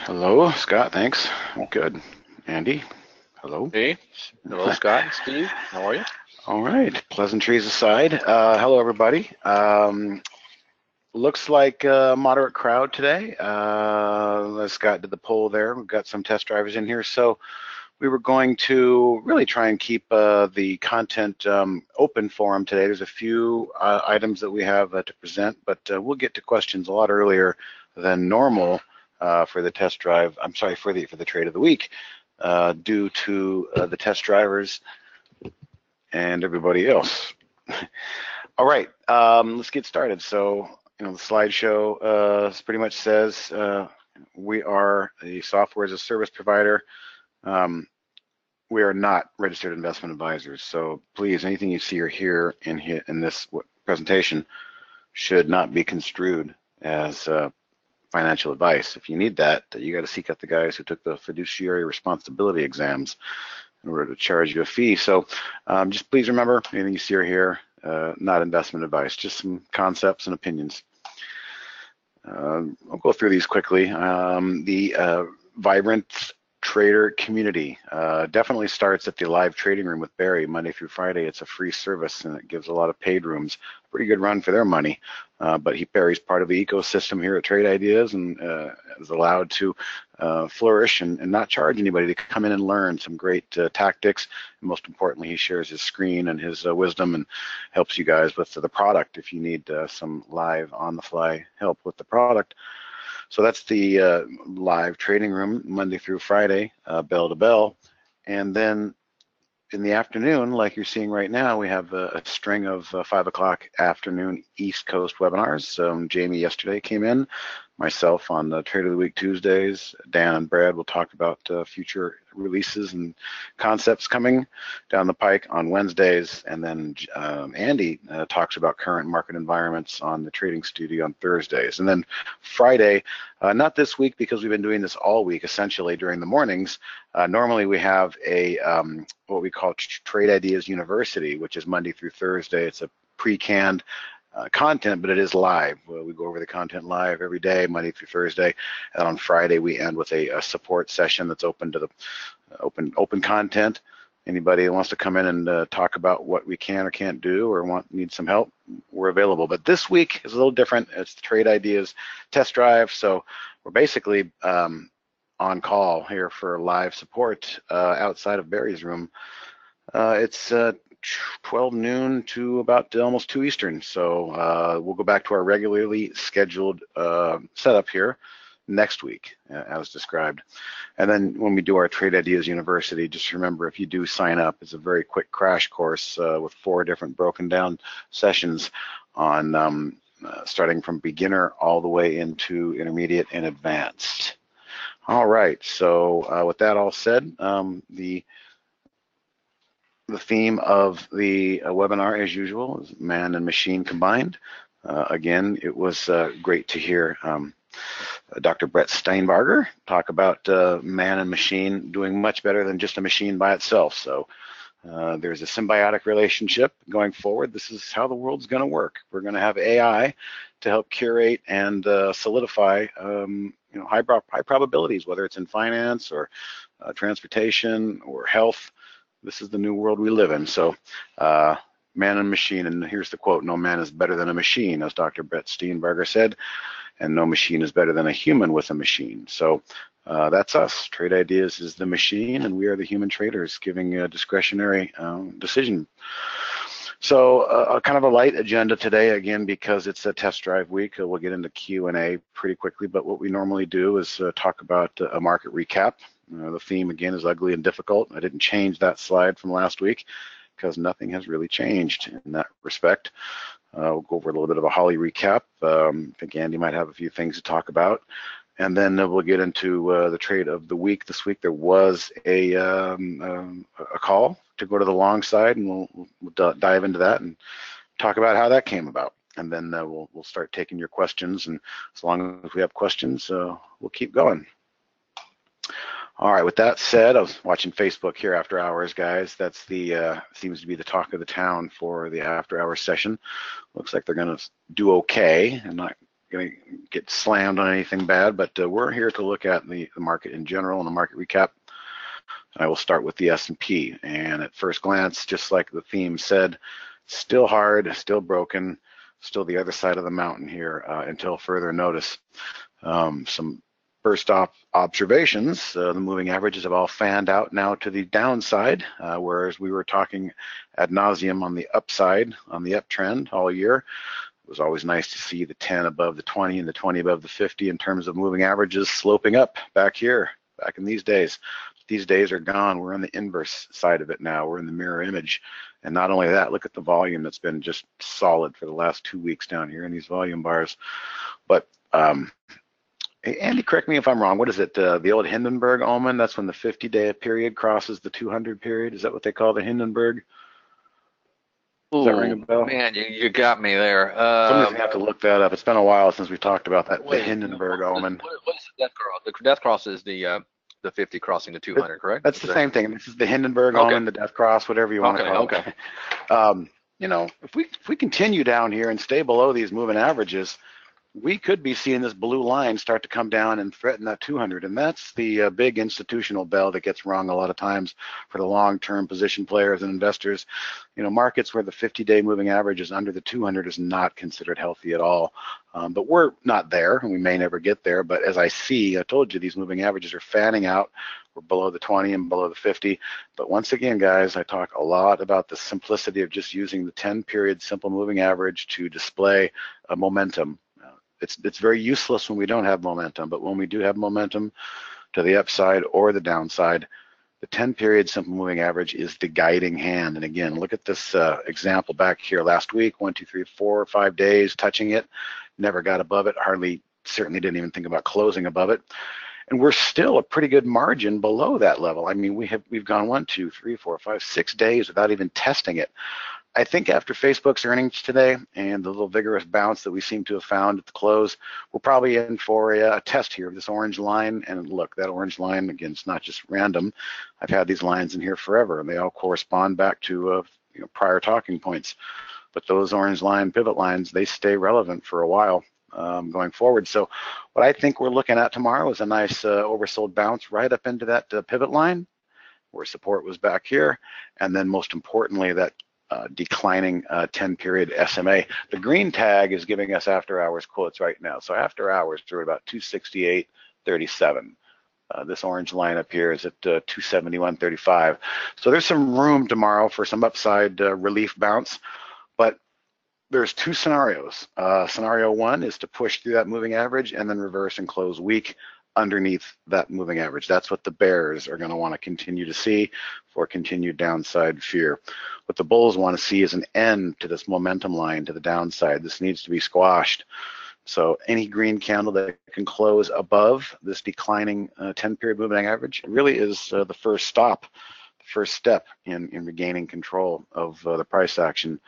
Hello, Scott. Thanks. I'm good. Andy, hello. Hey, hello, Scott and Steve. How are you? All right. Pleasantries aside. Hello, everybody. Looks like a moderate crowd today. Scott did the poll there. We've got some test drivers in here. So we were going to really try and keep the content open for them today. There's a few items that we have to present, but we'll get to questions a lot earlier than normal for the test drive. I'm sorry, for the trade of the week, due to the test drivers and everybody else. All right, let's get started. So, the slideshow pretty much says we are a software as a service provider. We are not registered investment advisors. So please, anything you see or hear in this presentation should not be construed as financial advice. If you need that, you got to seek out the guys who took the fiduciary responsibility exams in order to charge you a fee. So just please remember, anything you see or hear, not investment advice, just some concepts and opinions. I'll go through these quickly. The vibrant trader community definitely starts at the live trading room with Barry Monday through Friday. It's a free service and it gives a lot of paid rooms. Pretty good run for their money, but Barry's part of the ecosystem here at Trade Ideas and is allowed to flourish and not charge anybody to come in and learn some great tactics. And most importantly, he shares his screen and his wisdom and helps you guys with the product if you need some live on-the-fly help with the product. So that's the live trading room Monday through Friday, bell to bell. And then in the afternoon, like you're seeing right now, we have a string of 5 o'clock afternoon East Coast webinars. Jamie yesterday came in, myself on the Trade of the Week Tuesdays. Dan and Brad will talk about future releases and concepts coming down the pike on Wednesdays. And then Andy talks about current market environments on the Trading Studio on Thursdays. And then Friday, not this week because we've been doing this all week essentially during the mornings. Normally we have a what we call Trade Ideas University, which is Monday through Thursday. It's a pre-canned content, but it is live. We go over the content live every day, Monday through Thursday, and on Friday we end with a support session that's open to the open content. Anybody that wants to come in and talk about what we can or can't do or need some help, we're available. But this week is a little different. It's the Trade Ideas test drive, so we're basically on call here for live support outside of Barry's room. It's 12 noon to about almost 2 Eastern. So we'll go back to our regularly scheduled setup here next week, as described. And then when we do our Trade Ideas University, just remember, if you do sign up, it's a very quick crash course with 4 different broken down sessions on starting from beginner all the way into intermediate and advanced. All right, so with that all said, the theme of the webinar, as usual, is man and machine combined. Again, it was great to hear Dr. Brett Steinbarger talk about man and machine doing much better than just a machine by itself. So there's a symbiotic relationship going forward. This is how the world's going to work. We're going to have AI to help curate and solidify high probabilities, whether it's in finance or transportation or health. This is the new world we live in. So man and machine, and here's the quote: "No man is better than a machine," as Dr. Brett Steinbarger said, and no machine is better than a human with a machine. So that's us. Trade Ideas is the machine, and we are the human traders giving a discretionary decision. So kind of a light agenda today, again, because it's a test drive week. We'll get into Q&A pretty quickly, but what we normally do is talk about a market recap. The theme, again, is ugly and difficult. I didn't change that slide from last week because nothing has really changed in that respect. We'll go over a little bit of a Holly recap. I think Andy might have a few things to talk about. And then we'll get into the trade of the week. This week there was a call to go to the long side, and we'll dive into that and talk about how that came about. And then we'll start taking your questions, and as long as we have questions, we'll keep going. All right, with that said, I was watching Facebook here after hours, guys. That's the seems to be the talk of the town for the after hours session. Looks like they're gonna do okay. I'm not going to get slammed on anything bad, but we're here to look at the market in general and the market recap. I will start with the S&P, and at first glance, just like the theme said, still hard, still broken, still the other side of the mountain here until further notice. Some first off observations, the moving averages have all fanned out now to the downside, whereas we were talking ad nauseum on the upside, on the uptrend all year. It was always nice to see the 10 above the 20 and the 20 above the 50 in terms of moving averages sloping up back here, back in these days. These days are gone. We're on the inverse side of it now. We're in the mirror image. And not only that, look at the volume that's been just solid for the last 2 weeks down here in these volume bars. But hey, Andy, correct me if I'm wrong. What is it? The old Hindenburg omen? That's when the 50-day period crosses the 200 period. Is that what they call the Hindenburg? Does that ring a bell? Man, you got me there. Somebody's gonna have to look that up. It's been a while since we've talked about that. The Wait, Hindenburg omen. what is the death cross? The death cross is the 50 crossing the 200, correct? That's the same thing. This is the Hindenburg Okay. omen, the death cross, whatever you want to call it. Okay. You know, if we continue down here and stay below these moving averages, we could be seeing this blue line start to come down and threaten that 200, and that's the big institutional bell that gets rung a lot of times for the long-term position players and investors. You know, markets where the 50-day moving average is under the 200 is not considered healthy at all. But we're not there, and we may never get there. But as I told you, these moving averages are fanning out. We're below the 20 and below the 50. But once again, guys, I talk a lot about the simplicity of just using the 10-period simple moving average to display a momentum. It's very useless when we don't have momentum, but when we do have momentum to the upside or the downside, the 10-period simple moving average is the guiding hand. And again, look at this example back here last week, 1, 2, 3, 4, 5 days touching it, never got above it, certainly didn't even think about closing above it. And we're still a pretty good margin below that level. I mean, we've gone 1, 2, 3, 4, 5, 6 days without even testing it. I think after Facebook's earnings today and the little vigorous bounce that we seem to have found at the close, we're probably in for a test here of this orange line. And look, that orange line, again, it's not just random. I've had these lines in here forever, and they all correspond back to prior talking points. But those orange line pivot lines, they stay relevant for a while going forward. So what I think we're looking at tomorrow is a nice oversold bounce right up into that pivot line where support was back here. And then most importantly, that declining 10-period SMA. The green tag is giving us after hours quotes right now. So after hours, we're about 268.37. This orange line up here is at 271.35. So there's some room tomorrow for some upside relief bounce, but there's two scenarios. Scenario one is to push through that moving average and then reverse and close weak underneath that moving average. That's what the bears are going to want to continue to see for continued downside fear. What the bulls want to see is an end to this momentum line to the downside. This needs to be squashed. So any green candle that can close above this declining 10-period moving average really is the first stop, the first step in regaining control of the price action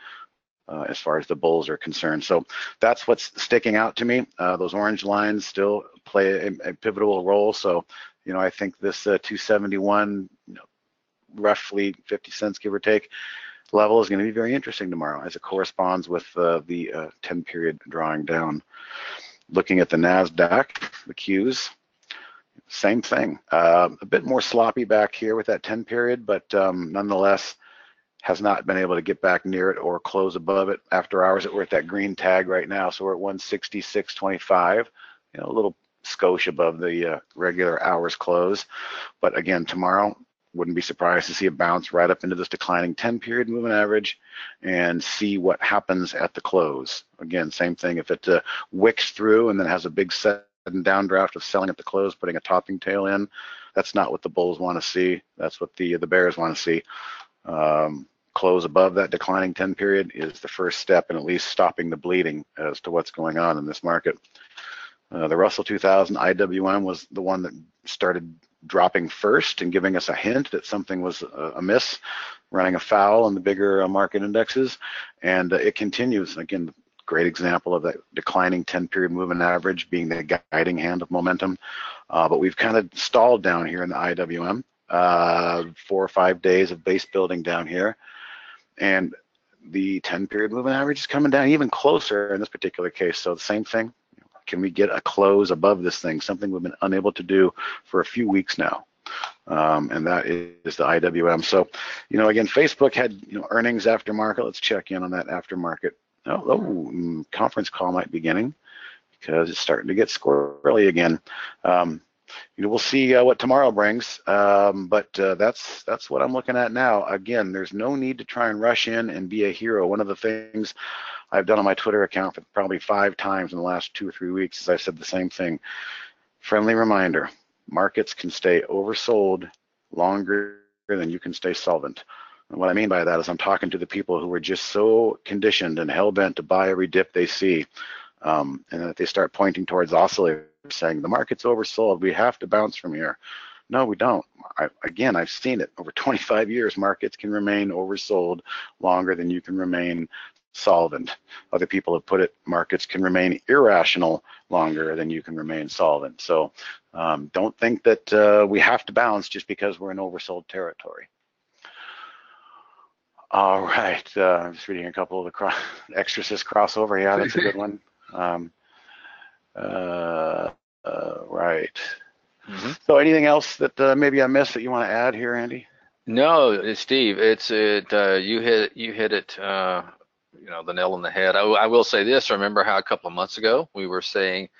as far as the bulls are concerned. So that's what's sticking out to me. Those orange lines still play a pivotal role. So, you know, I think this 271, roughly 50 cents, give or take, level is going to be very interesting tomorrow as it corresponds with the 10-period drawing down. Looking at the NASDAQ, the Qs, same thing. A bit more sloppy back here with that 10-period, but nonetheless, has not been able to get back near it or close above it after hours. We're at that green tag right now, so we're at 166.25, a little skosh above the regular hours close. But again, tomorrow, wouldn't be surprised to see a bounce right up into this declining 10-period moving average and see what happens at the close. Again, same thing. If it wicks through and then has a big sudden downdraft of selling at the close, putting a topping tail in, that's not what the bulls want to see. That's what the bears want to see. Close above that declining 10-period is the first step in at least stopping the bleeding as to what's going on in this market. The Russell 2000 IWM was the one that started dropping first and giving us a hint that something was amiss, running afoul on the bigger market indexes, and it continues. Again, great example of that declining 10-period moving average being the guiding hand of momentum, but we've kind of stalled down here in the IWM. 4 or 5 days of base building down here, and the 10-period moving average is coming down even closer in this particular case. So the same thing, Can we get a close above this thing? Something we've been unable to do for a few weeks now. And that is the IWM. So, again, Facebook had earnings after market. Let's check in on that aftermarket. Conference call might be beginning because it's starting to get squirrely again. We'll see what tomorrow brings, but that's what I'm looking at now. Again, there's no need to try and rush in and be a hero. One of the things I've done on my Twitter account for probably 5 times in the last 2 or 3 weeks is I've said the same thing. Friendly reminder, markets can stay oversold longer than you can stay solvent. And what I mean by that is I'm talking to the people who are just so conditioned and hell-bent to buy every dip they see. And then if they start pointing towards oscillators saying the market's oversold, we have to bounce from here. No, we don't. Again, I've seen it over 25 years. Markets can remain oversold longer than you can remain solvent. Other people have put it, markets can remain irrational longer than you can remain solvent. So don't think that we have to bounce just because we're in oversold territory. All right, I'm just reading a couple of the Exorcist crossover. Yeah, that's a good one. Right. So anything else that maybe I missed that you want to add here, Andy? No, Steve, you hit it the nail on the head. I will say this, remember how a couple of months ago we were saying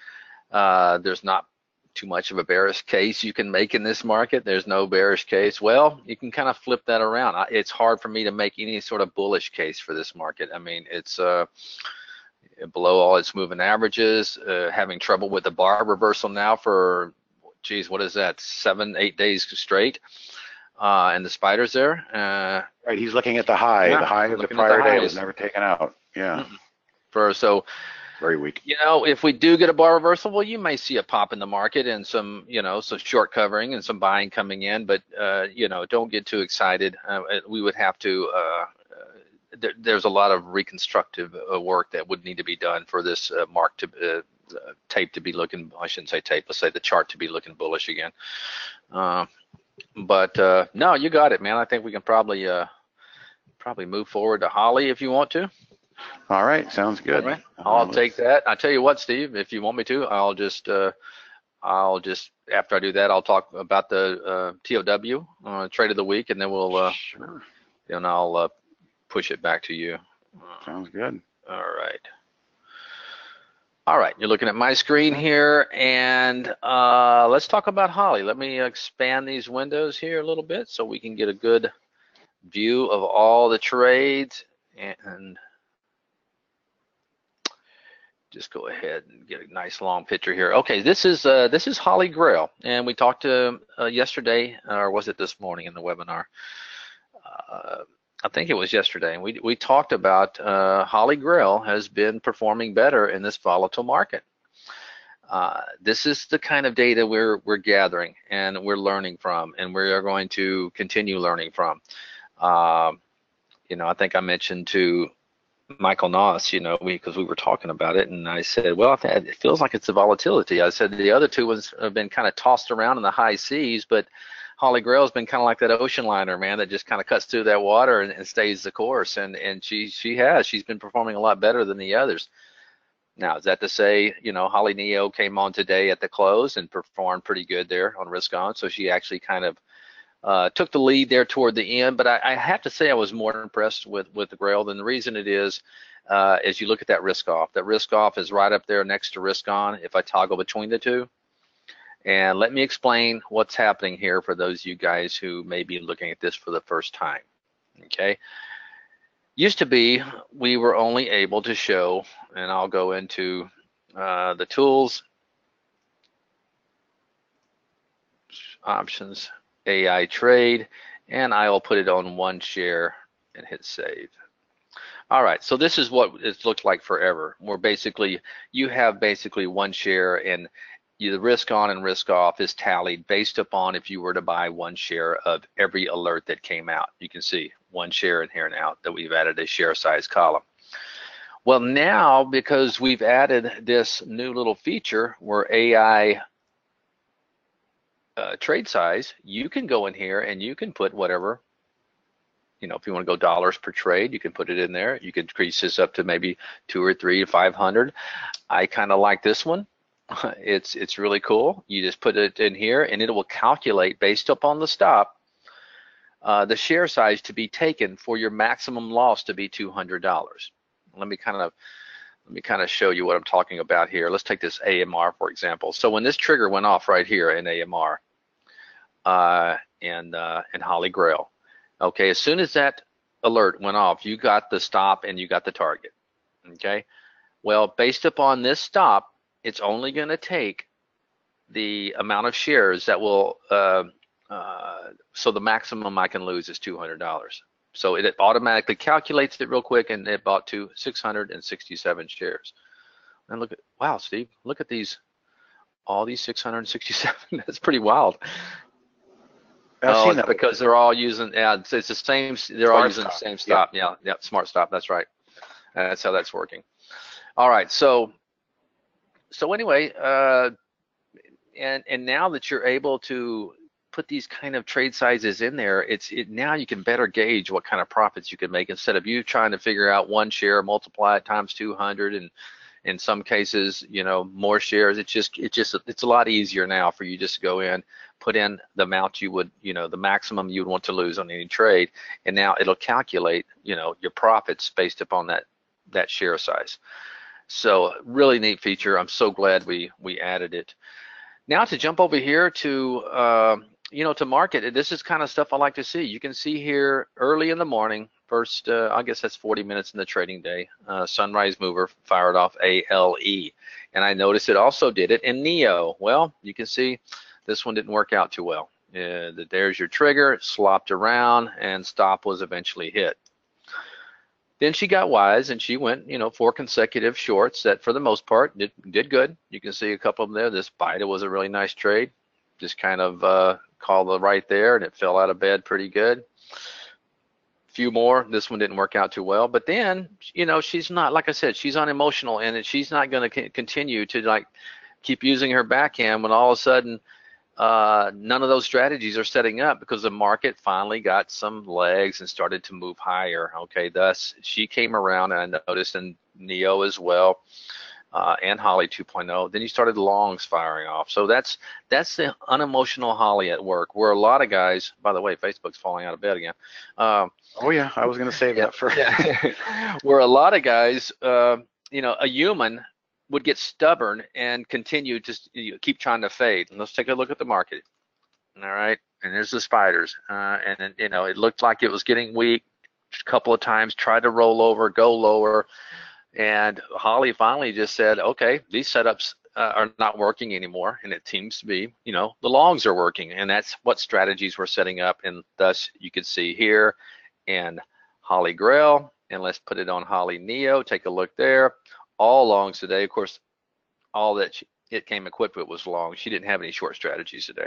there's not too much of a bearish case you can make in this market. There's no bearish case. Well, you can kind of flip that around. It's hard for me to make any sort of bullish case for this market. I mean, it's below all its moving averages, having trouble with the bar reversal now for, geez, what is that, 7-8 days straight, and the spiders there. Right, he's looking at the high. Yeah, the high of the prior day was never taken out. Yeah. So very weak. If we do get a bar reversal, well, you may see a pop in the market and some, some short covering and some buying coming in, but don't get too excited. We would have to. There's a lot of reconstructive work that would need to be done for this mark to tape to be looking. I shouldn't say tape. Let's say the chart to be looking bullish again. But no, you got it, man. I think we can probably move forward to Holly if you want to. All right, sounds good. All right. I'll take that. I tell you what, Steve, if you want me to, I'll just after I do that, I'll talk about the TOW trade of the week, and then we'll sure. Then I'll push it back to you. Sounds good. All right, you're looking at my screen here, and let's talk about Holly. Let me expand these windows here a little bit so we can get a good view of all the trades, and just go ahead and get a nice long picture here. Okay, this is Holly Grail, and we talked to yesterday, or was it this morning in the webinar? I think it was yesterday, and we talked about Holly Grail has been performing better in this volatile market. This is the kind of data we're gathering and we're learning from, and we are going to continue learning from. I think I mentioned to Michael Noss, because we were talking about it, and I said, well, it feels like it's the volatility. I said the other two ones have been kind of tossed around in the high seas, but Holly Grail has been kind of like that ocean liner, man, that just kind of cuts through that water and stays the course, and she's been performing a lot better than the others. Now, is that to say, Holly Neo came on today at the close and performed pretty good there on risk on, so she actually kind of took the lead there toward the end, but I have to say I was more impressed with the Grail. Than the reason it is, as you look at that risk off is right up there next to risk on if I toggle between the two. And let me explain what's happening here for those of you guys who may be looking at this for the first time. Okay, used to be we were only able to show, and I'll go into the tools, options, AI trade, and I will put it on one share and hit save. All right, so this is what it's looked like forever. You have basically one share, and the risk on and risk off is tallied based upon if you were to buy one share of every alert that came out. You can see one share in here now that we've added a share size column. Well, now because we've added this new little feature where AI trade size, you can go in here and you can put whatever, if you want to go dollars per trade, you can put it in there. You can increase this up to maybe 2 or 3 to 500. I kind of like this one. It's really cool. You just put it in here, and it will calculate based upon the stop the share size to be taken for your maximum loss to be $200. Let me kind of show you what I'm talking about here. Let's take this AMR for example. So when this trigger went off right here in AMR and Holy Grail, okay, as soon as that alert went off, you got the stop and you got the target. Okay, well, based upon this stop, it's only going to take the amount of shares that will so the maximum I can lose is $200. So it automatically calculates it real quick, and it bought to 667 shares. And look at, wow, Steve, look at these, all these 667. That's pretty wild. I've seen that because they're all using, yeah, it's the same. They're all using the same stop. Yeah, smart stop. That's right. That's how that's working. All right, so anyway, and now that you're able to put these kind of trade sizes in there, now you can better gauge what kind of profits you can make instead of you trying to figure out one share, multiply it times 200, and in some cases, more shares. It's a lot easier now for you just to go in, put in the amount you would, the maximum you would want to lose on any trade, and now it'll calculate, your profits based upon that share size. So really neat feature. I'm so glad we added it. Now to jump over here to to market, this is kind of stuff I like to see. You can see here early in the morning, first, I guess that's 40 minutes in the trading day, Sunrise Mover fired off ALE. And I noticed it also did it in NEO. Well, you can see this one didn't work out too well. There's your trigger, it slopped around, and stop was eventually hit. Then she got wise and she went, 4 consecutive shorts that for the most part did good. You can see a couple of them there. This BITA was a really nice trade. Just kind of called it right there, and it fell out of bed pretty good. Few more. This one didn't work out too well. But then, she's not, like I said, she's unemotional, and she's not going to continue to keep using her backhand when all of a sudden none of those strategies are setting up because the market finally got some legs and started to move higher. Okay, thus she came around, and I noticed in NEO as well, and Holly 2.0. Then you started longs firing off. So that's the unemotional Holly at work. Where a lot of guys, by the way, Facebook's falling out of bed again. Oh yeah, I was going to say that first. Where a lot of guys, a human would get stubborn and continue to keep trying to fade. And let's take a look at the market. All right, and there's the spiders, and it looked like it was getting weak a couple of times. Tried to roll over, go lower, and Holly finally just said, "Okay, these setups are not working anymore," and it seems to be, the longs are working, and that's what strategies we're setting up. And thus, you can see here, and Holly Grail, and let's put it on Holly Neo. Take a look there. All longs today. Of course, all that it came equipped with was long. She didn't have any short strategies today.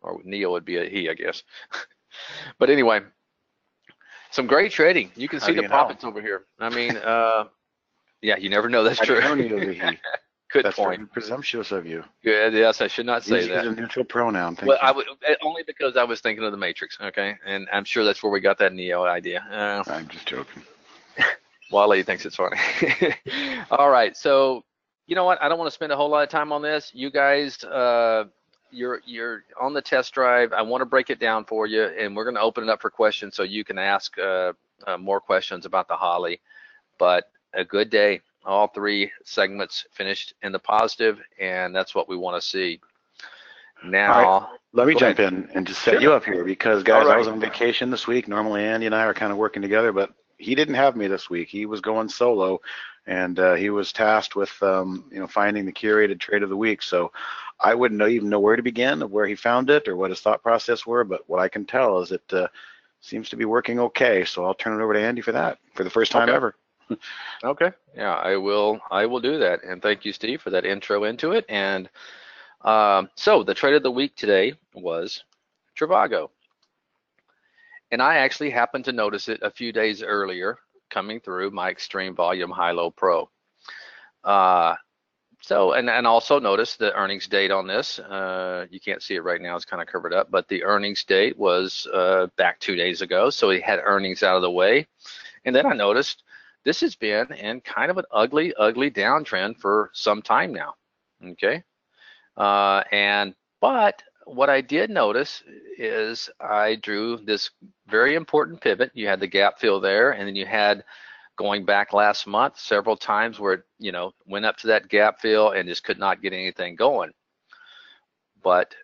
Or Neo would be a he, I guess. But anyway, some great trading. You can see the profits over here. I mean, yeah, you never know. That's true. Good That's point. Very presumptuous of you. Good. Yes, I should not say that. Use a neutral pronoun. Well, I would only because I was thinking of the Matrix. Okay, and I'm sure that's where we got that Neo idea. I'm just joking. Wally thinks it's funny. All right, so you know what? I don't want to spend a whole lot of time on this. You guys, you're on the test drive. I want to break it down for you, and we're going to open it up for questions so you can ask more questions about the Holly. But a good day. All 3 segments finished in the positive, and that's what we want to see. Now, right, let me jump in and just set you up here because, guys, I was on vacation this week. Normally, Andy and I are kind of working together, but he didn't have me this week. He was going solo, and he was tasked with, finding the curated trade of the week. So I wouldn't even know where to begin, of where he found it or what his thought process were. But what I can tell is it seems to be working okay. So I'll turn it over to Andy for that, for the first time ever. Okay. Yeah, I will do that. And thank you, Steve, for that intro into it. And so the trade of the week today was Trivago. And I actually happened to notice it a few days earlier coming through my Extreme Volume High-Low Pro. And also notice the earnings date on this. You can't see it right now, it's kind of covered up, but the earnings date was back 2 days ago. So he had earnings out of the way. And then I noticed this has been in kind of an ugly downtrend for some time now. Okay. But what I did notice is I drew this very important pivot. You had the gap fill there, and then you had going back last month several times where it, went up to that gap fill and just could not get anything going. But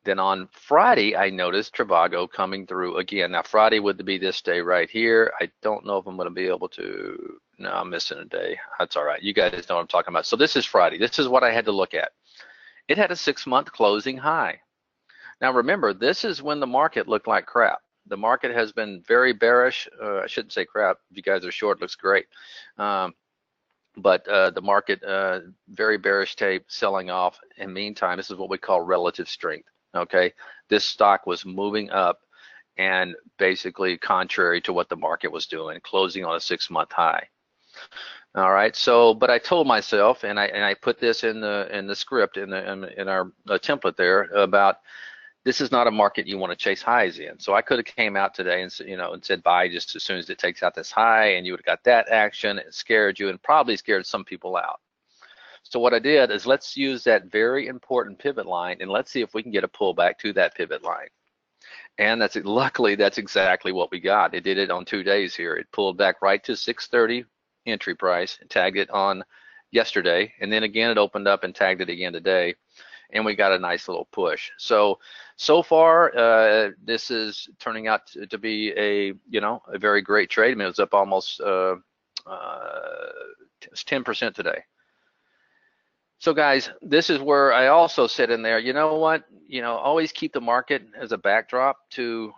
then on Friday, I noticed Trivago coming through again. Now Friday would be this day right here. I don't know if I'm going to be able to. No, I'm missing a day. That's all right. You guys know what I'm talking about. So this is Friday. This is what I had to look at. It had a 6-month closing high. Now remember, this is when the market looked like crap. The market has been very bearish. I shouldn't say crap. If you guys are short, it looks great. But the market, very bearish tape, selling off. In the meantime, this is what we call relative strength. Okay, this stock was moving up and basically contrary to what the market was doing, closing on a 6-month high. All right, so but I told myself, and I put this in the script in our template there about this is not a market you want to chase highs in. So I could have came out today and said buy just as soon as it takes out this high, and you would have got that action. It scared you and probably scared some people out. So what I did is let's use that very important pivot line and let's see if we can get a pullback to that pivot line. And luckily that's exactly what we got. It did it on 2 days here. It pulled back right to 630 entry price and tagged it on yesterday, and then again it opened up and tagged it again today, and we got a nice little push. So far this is turning out to be a very great trade. I mean, it was up almost 10% today. So guys, this is where I also said in there, you know what, always keep the market as a backdrop to,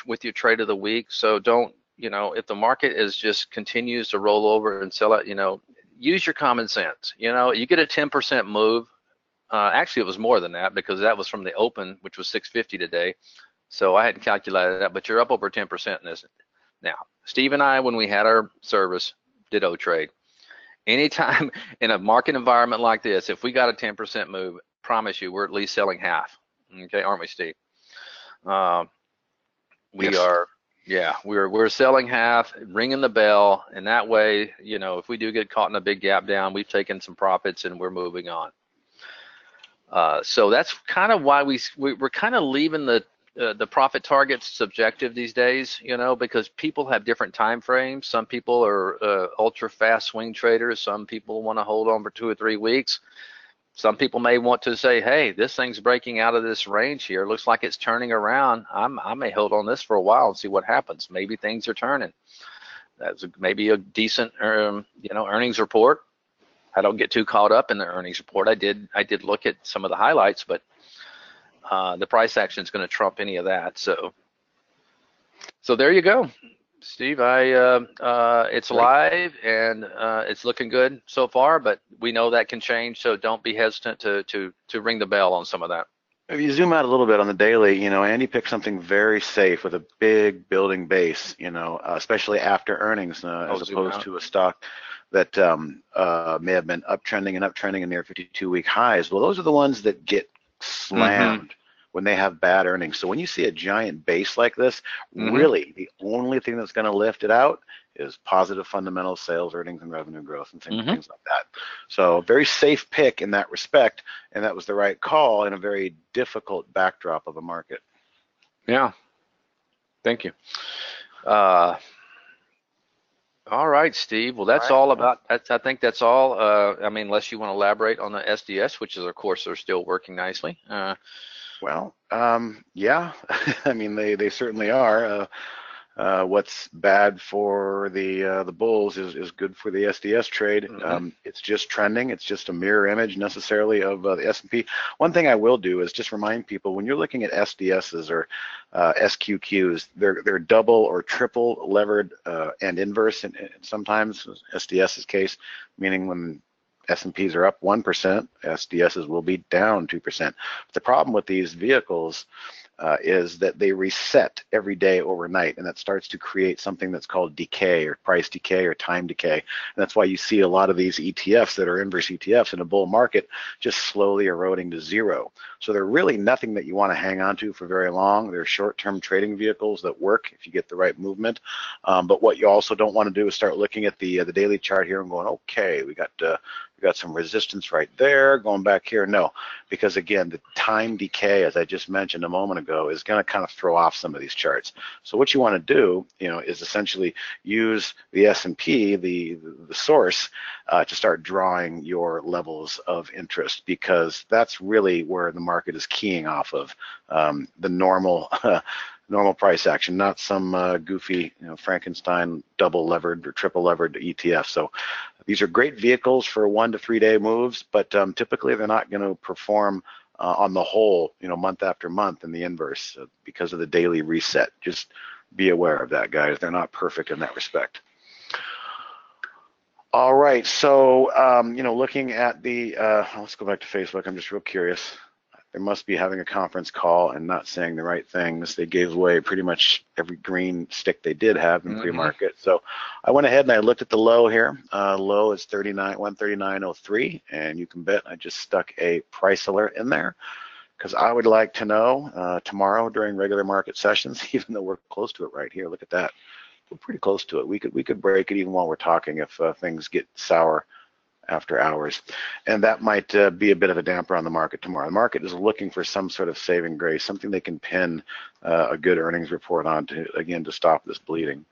with your trade of the week. So don't, if the market just continues to roll over and sell it, use your common sense. You get a 10% move. Actually, it was more than that because that was from the open, which was 650 today. So I hadn't calculated that, but you're up over 10% in this. Now, Steve and I, when we had our service, did trade. Anytime in a market environment like this, if we got a 10% move, promise you, we're at least selling half. Okay, aren't we, Steve? We are. Yeah, we're selling half, ringing the bell, and that way, if we do get caught in a big gap down, we've taken some profits and we're moving on. So that's kind of why we're kind of leaving the profit targets subjective these days, because people have different time frames. Some people are ultra fast swing traders. Some people want to hold on for 2 or 3 weeks. Some people may want to say, hey, this thing's breaking out of this range here. Looks like it's turning around. I may hold on this for a while and see what happens. Maybe things are turning. That's maybe a decent, earnings report. I don't get too caught up in the earnings report. I did look at some of the highlights, but the price action is going to trump any of that. So there you go, Steve. It's live and it's looking good so far, but we know that can change. So don't be hesitant to ring the bell on some of that. If you zoom out a little bit on the daily, Andy picked something very safe with a big building base, especially after earnings, as opposed to a stock that may have been uptrending and near 52-week highs. Well, those are the ones that get slammed when they have bad earnings. So when you see a giant base like this, really the only thing that's going to lift it out is positive fundamental sales, earnings, and revenue growth and things like that. So very safe pick in that respect, and that was the right call in a very difficult backdrop of a market. Yeah, thank you. All right, Steve. Well, that's all about. I think that's all. I mean, unless you want to elaborate on the SDS, which is, of course, are still working nicely. Well, yeah. I mean, they certainly are. What's bad for the bulls is good for the SDS trade. It's just trending. It's just a mirror image necessarily of the S&P. One thing I will do is just remind people when you're looking at SDSs or SQQs, they're double or triple levered and inverse, and sometimes SDS's case, meaning when S&Ps are up 1%, SDSs will be down 2%. But the problem with these vehicles is that they reset every day overnight, and that starts to create something that's called decay or price decay or time decay. And that's why you see a lot of these ETFs that are inverse ETFs in a bull market just slowly eroding to zero. So they're really nothing that you want to hang on to for very long. They're short-term trading vehicles that work if you get the right movement. But what you also don't want to do is start looking at the daily chart here and going, okay, we got We got some resistance right there. Going back here, no, because again, the time decay, as I just mentioned a moment ago, is going to kind of throw off some of these charts. So what you want to do, is essentially use the S&P, the source, to start drawing your levels of interest, because that's really where the market is keying off of, the normal normal price action, not some goofy, Frankenstein double levered or triple levered ETF. So these are great vehicles for 1 to 3 day moves, but typically they're not going to perform on the whole, month after month in the inverse, because of the daily reset. Just be aware of that, guys. They're not perfect in that respect. All right, so looking at the, let's go back to Facebook. I'm just real curious. They must be having a conference call and not saying the right things. They gave away pretty much every green stick they did have in pre-market. So I went ahead and I looked at the low here. Low is 139.03, and you can bet I just stuck a price alert in there, because I would like to know tomorrow during regular market sessions, even though we're close to it right here. Look at that. We're pretty close to it. We could break it even while we're talking if things get sour after hours, and that might be a bit of a damper on the market tomorrow. The market is looking for some sort of saving grace, something they can pin a good earnings report on to stop this bleeding.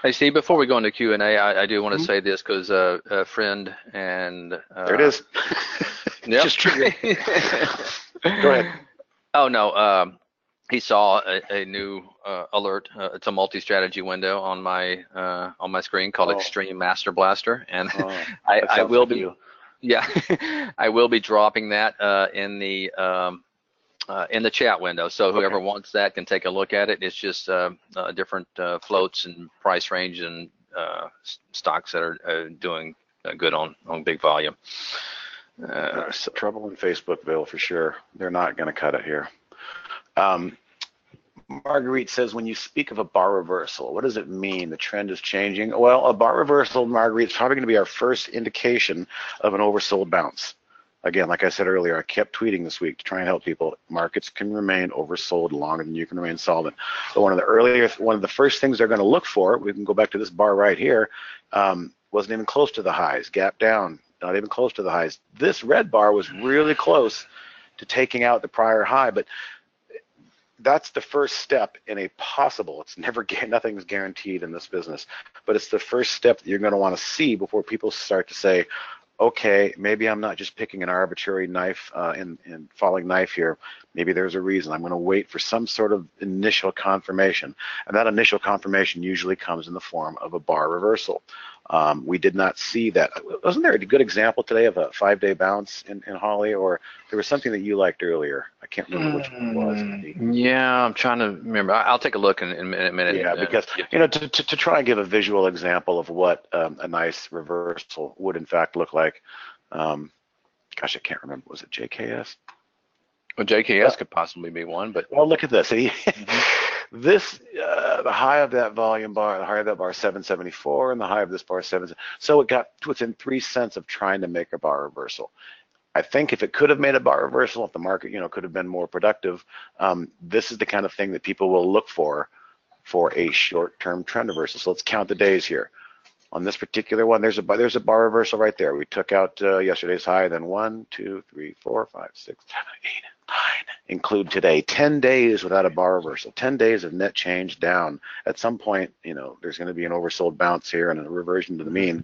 Hey, Steve, before we go into Q&A, I do want to say this, because a friend and there it is. Yep. Just triggered. Go ahead. Oh no, he saw a new alert. It's a multi-strategy window on my screen called Extreme Master Blaster, and I will be, I will be dropping that in the chat window. So whoever wants that can take a look at it. It's just different floats and price range and stocks that are doing good on big volume. Trouble in Facebook, Bill, for sure. They're not going to cut it here. Marguerite says, when you speak of a bar reversal, what does it mean? The trend is changing. Well, a bar reversal, Marguerite, is probably going to be our first indication of an oversold bounce. Again, like I said earlier, I kept tweeting this week to try and help people. Markets can remain oversold longer than you can remain solvent. But one of the first things they're going to look for, we can go back to this bar right here, wasn't even close to the highs, gap down, not even close to the highs. This red bar was really close to taking out the prior high, but that's the first step in a possible, nothing's guaranteed in this business, but it's the first step that you're going to want to see before people start to say, okay, maybe I'm not just picking an arbitrary knife and falling knife here. Maybe there's a reason. I'm going to wait for some sort of initial confirmation, and that initial confirmation usually comes in the form of a bar reversal. We did not see that. Wasn't there a good example today of a 5-day bounce in Holly, or there was something that you liked earlier? I can't remember which one it was. Yeah, I'm trying to remember. I'll take a look in a minute. Yeah, because to try and give a visual example of what a nice reversal would in fact look like. Gosh, I can't remember. Was it JKS? Well, JKS could possibly be one, but well, look at this. This the high of that volume bar, the high of that bar 774, and the high of this bar 7. So it got within 3 cents of trying to make a bar reversal. I think if it could have made a bar reversal, if the market could have been more productive, this is the kind of thing that people will look for a short-term trend reversal. So let's count the days here. On this particular one, there's a bar reversal right there. We took out yesterday's high, then 1, 2, 3, 4, 5, 6, 7, 8, 9. Include today. 10 days without a bar reversal. 10 days of net change down. At some point, there's going to be an oversold bounce here and a reversion to the mean.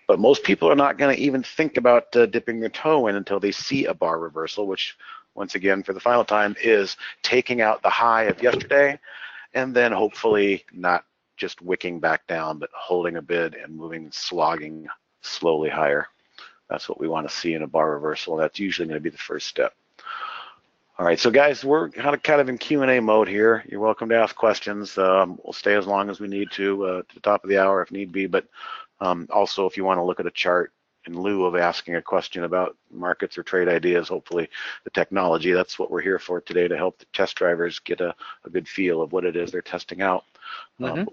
But most people are not going to even think about dipping their toe in until they see a bar reversal, which, once again, for the final time, is taking out the high of yesterday, and then hopefully not just wicking back down, but holding a bid and moving, slogging slowly higher. That's what we want to see in a bar reversal. That's usually going to be the first step. All right, so guys, we're kind of in Q&A mode here. You're welcome to ask questions. We'll stay as long as we need to the top of the hour if need be, but also if you want to look at a chart in lieu of asking a question about markets or trade ideas, hopefully the technology, that's what we're here for today, to help the test drivers get a good feel of what it is they're testing out.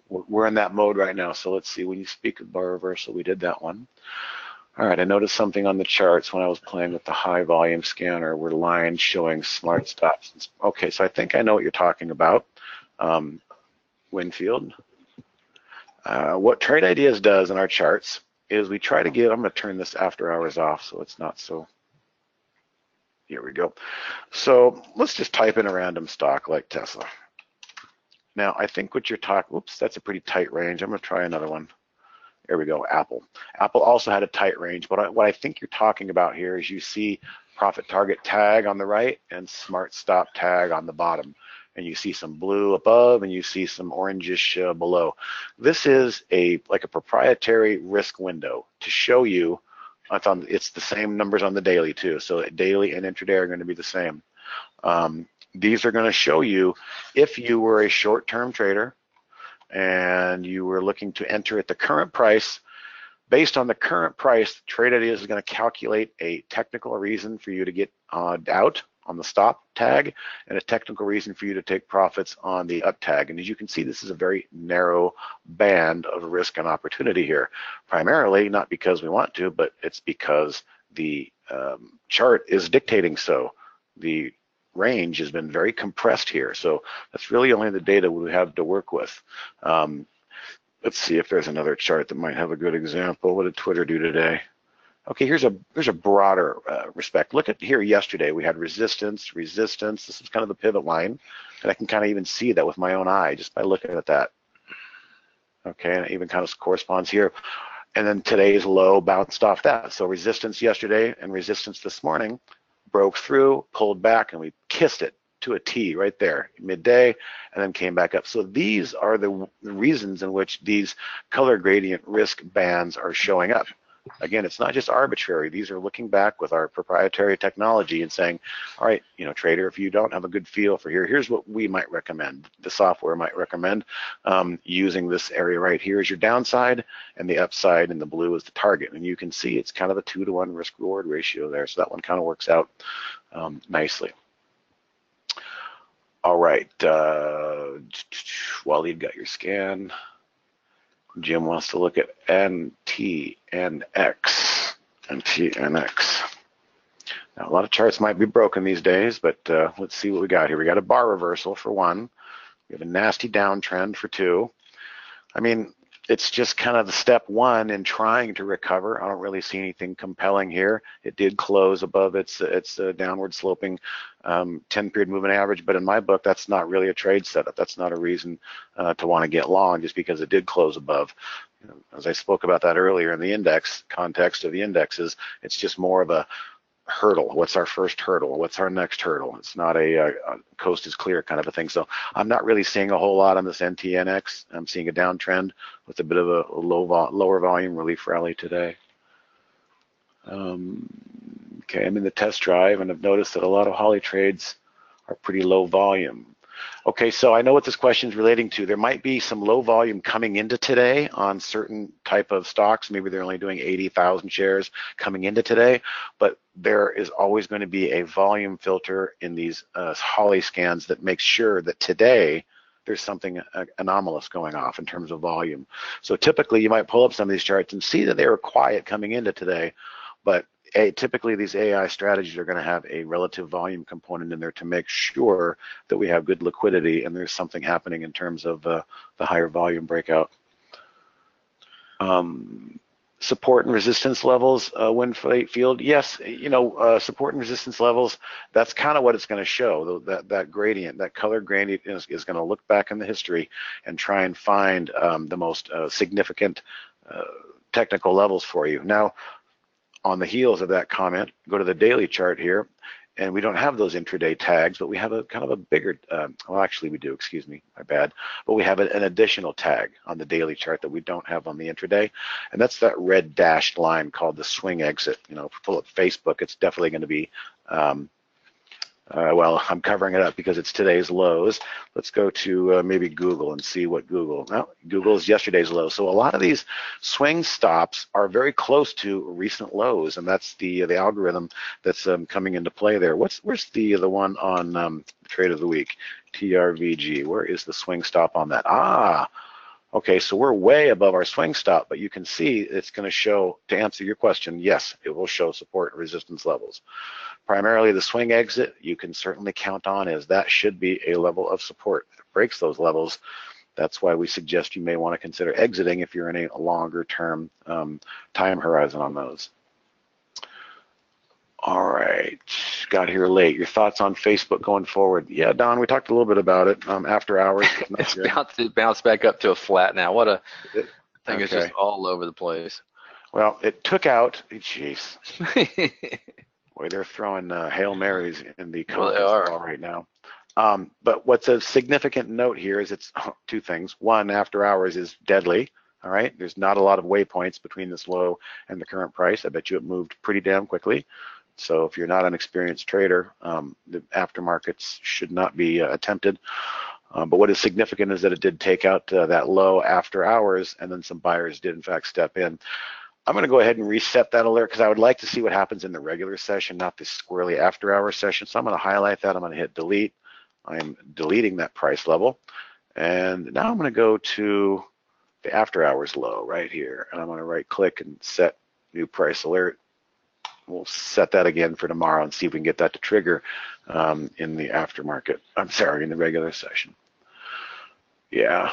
We're in that mode right now, so let's see. When you speak of bar reversal, we did that one. All right, I noticed something on the charts when I was playing with the high volume scanner where lines showing smart stops. Okay, so I think I know what you're talking about. Winfield. What Trade Ideas does in our charts is we try to get, I'm going to turn this after hours off so it's not so, here we go. So let's just type in a random stock like Tesla. Now, I think what you're talking, oops, that's a pretty tight range. I'm going to try another one. There we go, Apple. Apple also had a tight range, but what I think you're talking about here is you see profit target tag on the right and smart stop tag on the bottom. And you see some blue above and you see some orangish below. This is like a proprietary risk window to show you, it's the same numbers on the daily too. So daily and intraday are going to be the same. These are going to show you if you were a short-term trader and you were looking to enter at the current price. Based on the current price, Trade Ideas is going to calculate a technical reason for you to get out on the stop tag and a technical reason for you to take profits on the up tag. And as you can see, this is a very narrow band of risk and opportunity here. Primarily, not because we want to, but it's because the chart is dictating so. The range has been very compressed here. So that's really only the data we have to work with. Let's see if there's another chart that might have a good example. What did Twitter do today? Okay, here's a broader respect. Look at here yesterday. We had resistance. This is kind of the pivot line. And I can kind of even see that with my own eye just by looking at that. Okay, and it even kind of corresponds here. And then today's low bounced off that. So resistance yesterday and resistance this morning broke through, pulled back, and we kissed it to a T right there, midday, and then came back up. So these are the reasons in which these color gradient risk bands are showing up. Again, it's not just arbitrary. These are looking back with our proprietary technology and saying, all right, trader, if you don't have a good feel for here's what we might recommend. The software might recommend using this area right here as your downside, and the upside in the blue is the target. And you can see it's kind of a 2-to-1 risk-reward ratio there. So that one kind of works out nicely. All right, Waleed got your scan. Jim wants to look at NTNX. Now, a lot of charts might be broken these days, but let's see what we got here. We got a bar reversal for one. We have a nasty downtrend for two. I mean, it's just kind of the step one in trying to recover. I don't really see anything compelling here. It did close above its downward sloping 10-period moving average, but in my book, that's not really a trade setup. That's not a reason to want to get long just because it did close above. As I spoke about that earlier in the index context of the indexes, it's just more of a hurdle. What's our first hurdle? What's our next hurdle? It's not a coast is clear kind of a thing. So I'm not really seeing a whole lot on this NTNX. I'm seeing a downtrend with a bit of a lower volume relief rally today. Okay, I'm in the test drive and I've noticed that a lot of Holly trades are pretty low volume. Okay, so I know what this question is relating to. There might be some low volume coming into today on certain type of stocks. Maybe they're only doing 80,000 shares coming into today, but there is always going to be a volume filter in these Holly scans that makes sure that today there's something anomalous going off in terms of volume. So typically you might pull up some of these charts and see that they were quiet coming into today, but typically these AI strategies are going to have a relative volume component in there to make sure that we have good liquidity and there's something happening in terms of the higher volume breakout. Support and resistance levels, Winfield, yes, support and resistance levels, that's kind of what it's going to show. That gradient, that color gradient is going to look back in the history and try and find the most significant technical levels for you. Now, on the heels of that comment, go to the daily chart here, and we don't have those intraday tags, but we have a kind of a bigger, well, actually we do, excuse me, my bad, but we have an additional tag on the daily chart that we don't have on the intraday, and that's that red dashed line called the swing exit. If you pull up Facebook, it's definitely going to be, well, I'm covering it up because it's today's lows. Let's go to maybe Google and see what Google's yesterday's low. So a lot of these swing stops are very close to recent lows, and that's the algorithm that's coming into play there. Where's the one on trade of the week? TRVG. Where is the swing stop on that? Okay, so we're way above our swing stop, but you can see it's going to show, to answer your question, yes, it will show support and resistance levels. Primarily the swing exit, you can certainly count on as that should be a level of support. If it breaks those levels, That's why we suggest you may want to consider exiting if you're in a longer term time horizon on those. All right, got here late. Your thoughts on Facebook going forward? Yeah, Don, we talked a little bit about it. After hours, It's bounced back up to a flat now. What a thing! It's just okay. all over the place. Well, it took out. Jeez, boy, they're throwing Hail Marys in the Well, they conference are. call right now. But what's a significant note here is it's two things. One, after hours is deadly. All right, there's not a lot of waypoints between this low and the current price. I bet you it moved pretty damn quickly. So if you're not an experienced trader, the aftermarkets should not be attempted. But what is significant is that it did take out that low after hours, and then some buyers did in fact step in. I'm going to go ahead and reset that alert because I would like to see what happens in the regular session, not this squirrely after hours session. So I'm going to highlight that. I'm going to hit delete. I'm deleting that price level. And now I'm going to go to the after hours low right here. And I'm going to right click and set new price alert. We'll set that again for tomorrow and see if we can get that to trigger in the aftermarket. I'm sorry, in the regular session. Yeah.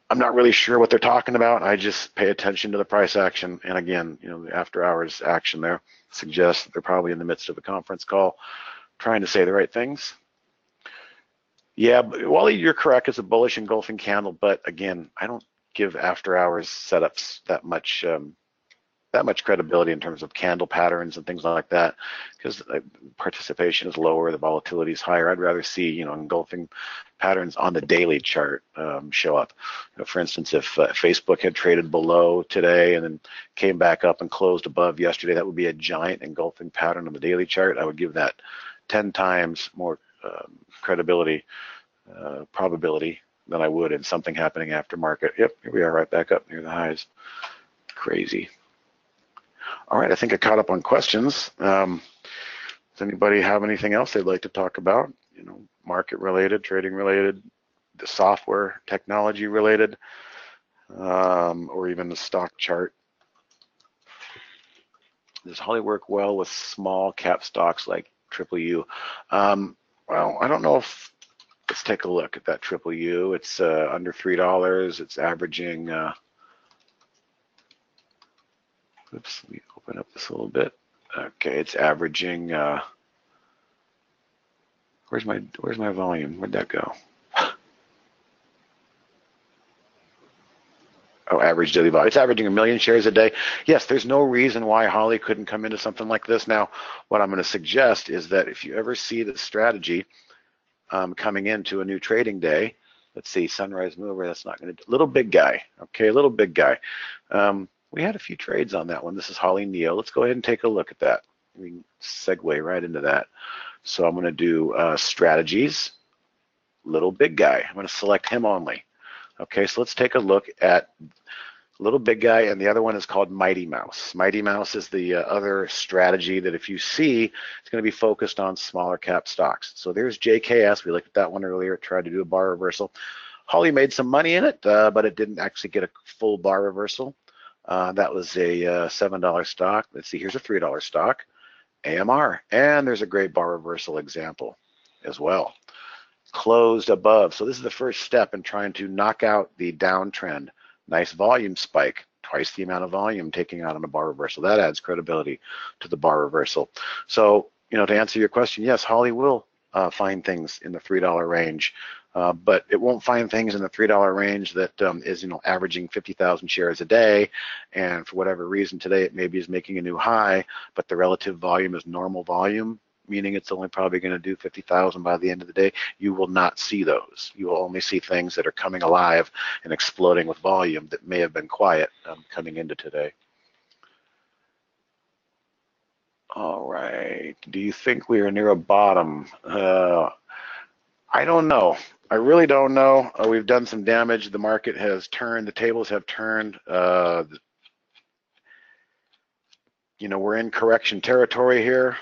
I'm not really sure what they're talking about. I just pay attention to the price action. And again, you know, the after hours action there suggests that they're probably in the midst of a conference call trying to say the right things. Yeah, Wally, you're correct. It's a bullish engulfing candle, but again, I don't give after hours setups that much credibility in terms of candle patterns and things like that, because participation is lower, the volatility is higher. I'd rather see, you know, engulfing patterns on the daily chart show up. You know, for instance, if Facebook had traded below today and then came back up and closed above yesterday, that would be a giant engulfing pattern on the daily chart. I would give that 10 times more credibility, probability than I would in something happening after market. Yep, here we are right back up near the highs. Crazy. All right, I think I caught up on questions. Does anybody have anything else they'd like to talk about? You know, market related, trading related, the software technology related, or even the stock chart? Does Holly work well with small cap stocks like Triple U? Well, I don't know if, let's take a look at that Triple U. It's under $3. It's averaging, oops, let me open up this a little bit. Okay, it's averaging, where's my volume? Where'd that go? Oh, average daily volume. It's averaging 1 million shares a day. Yes, there's no reason why Holly couldn't come into something like this. Now, what I'm going to suggest is that if you ever see the strategy coming into a new trading day, let's see, Sunrise Mover, that's not going to, little big guy. Okay, little big guy. We had a few trades on that one. This is Holly Neo. Let's go ahead and take a look at that. We can segue right into that. So I'm going to do strategies, little big guy. I'm going to select him only. Okay, so let's take a look at little big guy, and the other one is called Mighty Mouse. Mighty Mouse is the other strategy that if you see, it's going to be focused on smaller cap stocks. So there's JKS. We looked at that one earlier, tried to do a bar reversal. Holly made some money in it, but it didn't actually get a full bar reversal. That was a $7 stock. Let's see, here's a $3 stock, AMR, and there's a great bar reversal example as well. Closed above. So this is the first step in trying to knock out the downtrend. Nice volume spike, twice the amount of volume taking out on a bar reversal. That adds credibility to the bar reversal. So, you know, to answer your question, yes, Holly will find things in the $3 range, but it won't find things in the $3 range that is, you know, averaging 50,000 shares a day, and for whatever reason today it maybe is making a new high, but the relative volume is normal volume, meaning it's only probably going to do 50,000 by the end of the day. You will not see those. You will only see things that are coming alive and exploding with volume that may have been quiet coming into today. All right, do you think we are near a bottom? I don't know. I really don't know. We've done some damage. The market has turned. The tables have turned. You know, we're in correction territory here.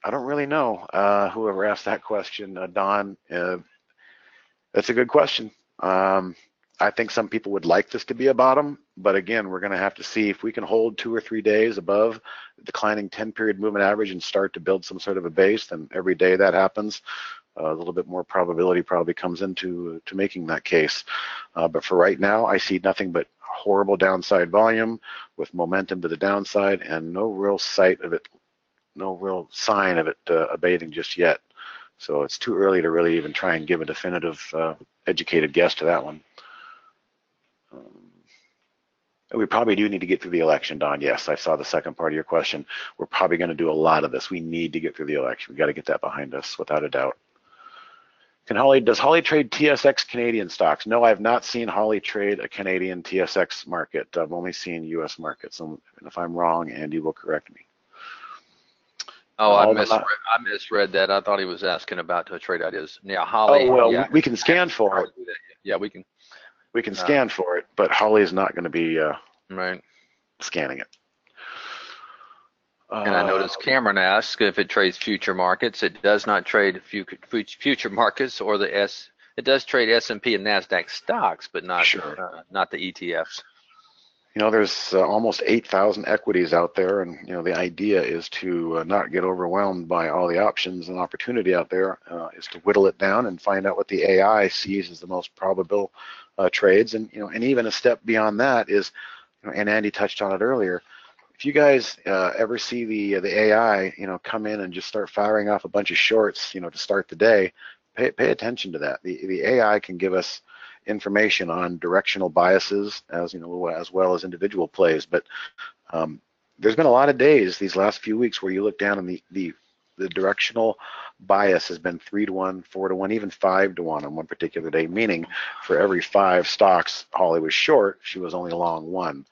I don't really know. Whoever asked that question, Don, that's a good question. I think some people would like this to be a bottom, but again, we're going to have to see if we can hold 2 or 3 days above the declining 10-period moving average and start to build some sort of a base. Then every day that happens, a little bit more probability probably comes into to making that case. But for right now, I see nothing but horrible downside volume with momentum to the downside and no real sight of it, no real sign of it abating just yet. So it's too early to really even try and give a definitive, educated guess to that one. We probably do need to get through the election, Don. Yes, I saw the second part of your question. We're probably going to do a lot of this. We need to get through the election. We got to get that behind us, without a doubt. Does Holly trade TSX Canadian stocks? No, I have not seen Holly trade a Canadian TSX market. I've only seen U.S. markets. And if I'm wrong, Andy will correct me. Oh, I misread that. I thought he was asking about to trade ideas. Yeah, Holly. Oh well, yeah, we can scan for it. Yeah, we can. We can scan for it, but Holly is not going to be right scanning it. And I noticed Cameron asked if it trades future markets. It does not trade future markets or the S. It does trade S&P and NASDAQ stocks, but not not the ETFs. You know, there's almost 8,000 equities out there, and you know the idea is to not get overwhelmed by all the options and opportunity out there. Is to whittle it down and find out what the AI sees as the most probable trades, and you know, and even a step beyond that is, you know, and Andy touched on it earlier. If you guys ever see the AI, you know, come in and just start firing off a bunch of shorts, you know, to start the day, pay attention to that. The AI can give us information on directional biases, as you know, as well as individual plays. But there's been a lot of days these last few weeks where you look down and the directional bias has been 3-to-1, 4-to-1, even 5-to-1 on one particular day. Meaning, for every 5 stocks Holly was short, she was only long 1.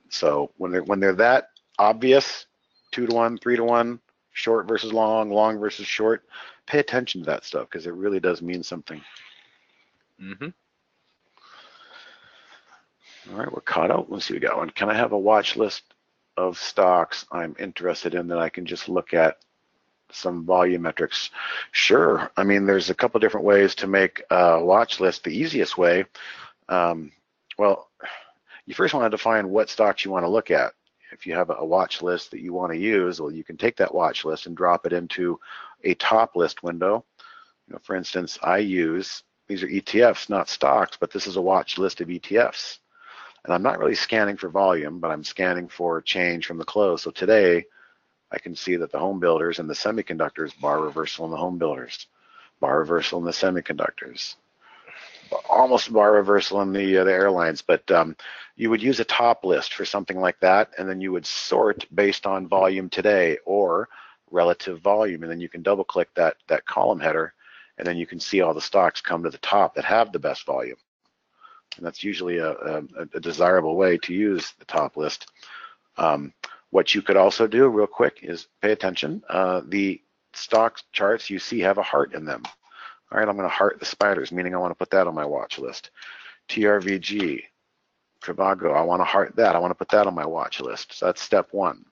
So when they're that obvious, 2-to-1, 3-to-1, short versus long, long versus short, pay attention to that stuff because it really does mean something. Mm-hmm. All right, we're caught up. Let's see what we got one. Can I have a watch list of stocks I'm interested in that I can just look at some volume metrics? Sure. I mean, there's a couple different ways to make a watch list. The easiest way, well, you first want to define what stocks you want to look at. If you have a watch list that you want to use, well, you can take that watch list and drop it into a top list window. You know, for instance, these are ETFs, not stocks, but this is a watch list of ETFs. And I'm not really scanning for volume, but I'm scanning for change from the close. So today, I can see that the home builders and the semiconductors, bar reversal in the home builders, bar reversal in the semiconductors, almost bar reversal in the airlines. But you would use a top list for something like that, and then you would sort based on volume today or relative volume, and then you can double click that column header, and then you can see all the stocks come to the top that have the best volume. And that's usually a desirable way to use the top list. What you could also do real quick is pay attention. The stock charts you see have a heart in them. All right, I'm going to heart the spiders, meaning I want to put that on my watch list. TRVG, Trivago, I want to heart that. I want to put that on my watch list. So that's step 1.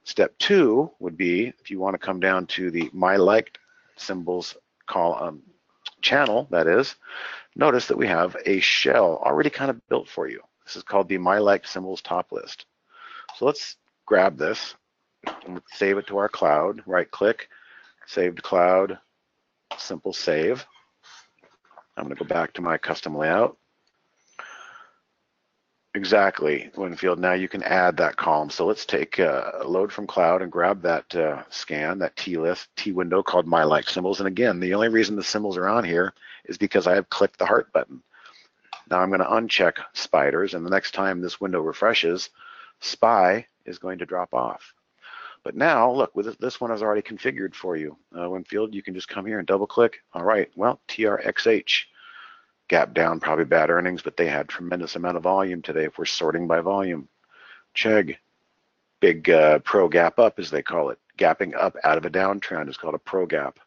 Step 2 would be, if you want to come down to the My Liked symbols channel, that is, notice that we have a shell already kind of built for you. This is called the My Liked symbols top list. So let's grab this and save it to our cloud. Right click, save to cloud, simple save. I'm going to go back to my custom layout. Exactly, Winfield. Now you can add that column. So let's take a load from cloud and grab that scan, that T window called My Liked symbols. And again, the only reason the symbols are on here is because I have clicked the heart button. Now I'm going to uncheck spiders, and the next time this window refreshes, SPY is going to drop off. But now, look, with this one is already configured for you. Winfield, you can just come here and double click. All right, well, TRXH. Gap down, probably bad earnings, but they had tremendous amount of volume today if we're sorting by volume. Chegg, big pro gap up, as they call it. Gapping up out of a downtrend is called a pro gap.